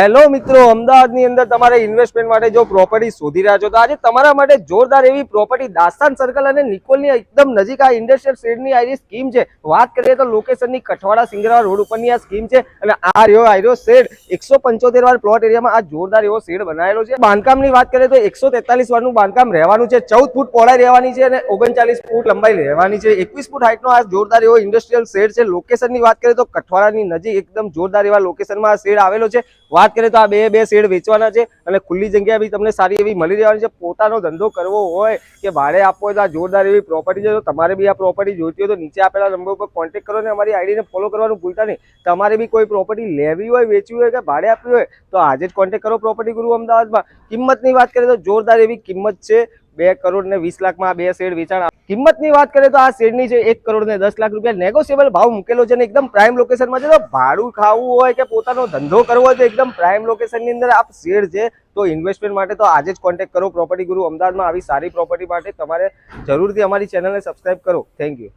Hello મિત્રો, અમદાવાદની અંદર તમારે ઇન્વેસ્ટમેન્ટ માટે જો પ્રોપર્ટી શોધી રહ્યા છો તો આજે તમારા માટે જોરદાર એવી પ્રોપર્ટી દાસ્તાન સર્કલ અને નિકોલની એકદમ નજીક આ ઇન્ડસ્ટ્રીયલ શેડની આ સ્કીમ છે. વાત કરીએ તો લોકેશનની કઠવાડા સિંગરા રોડ ઉપરની આ સ્કીમ છે અને આ રહ્યો શેડ 175 વાર પ્લોટ એરિયામાં આ જોરદાર એવો શેડ બનાવેલો છે. બાંધકામની વાત કરીએ તો 143 વારનું બાંધકામ રહેવાનું છે, 14 ફૂટ પહોળાઈ રહેવાની છે અને 39 ફૂટ લંબાઈ રહેવાની છે. 21 ફૂટ હાઈટનો આ જોરદાર એવો ઇન્ડસ્ટ્રીયલ શેડ છે. લોકેશનની વાત કરીએ તો કઠવાડાની નજીક એકદમ જોરદાર એવા લોકેશનમાં આ શેડ આવેલો છે. વાત કરીએ તો આ બે શેડ વેચવાના છે અને ખુલ્લી જગ્યા બી તમને સારી એવી મળી રહેવાની છે. પોતાનો ધંધો કરવો હોય કે ભાડે આપવો હોય તો આ જોરદાર એવી પ્રોપર્ટી છે. તો તમારે બી આ પ્રોપર્ટી જોઈતી હોય તો નીચે આપેલા નંબર ઉપર કોન્ટેક્ટ કરો અને અમારી આઈડીને ફોલો કરવાનું ભૂલતા નહીં. તમારે બી કોઈ પ્રોપર્ટી લેવી હોય, વેચવી હોય કે ભાડે આપવી હોય તો આજે જ કોન્ટેક્ટ કરો પ્રોપર્ટી ગુરુ અમદાવાદમાં. કિંમતની વાત કરીએ તો જોરદાર એવી કિંમત છે. 2 કરોડ ને 20 લાખમાં આ બે શેડ વેચાણ. કિંમતની વાત કરીએ તો આ શેડની છે 1 કરોડ ને 10 લાખ રૂપિયા નેગોશિયેબલ ભાવ મૂકેલો છે અને એકદમ પ્રાઇમ લોકેશનમાં છે. તો ભાડું ખાવું હોય કે પોતાનો ધંધો કરવો હોય તો એકદમ પ્રાઇમ લોકેશનની અંદર આ શેડ છે. તો ઇન્વેસ્ટમેન્ટ માટે તો આજે જ કોન્ટેક્ટ કરો પ્રોપર્ટી ગુરુ અમદાવાદમાં. આવી સારી પ્રોપર્ટી માટે તમારે જરૂરથી અમારી ચેનલને સબસ્ક્રાઇબ કરો. Thank you.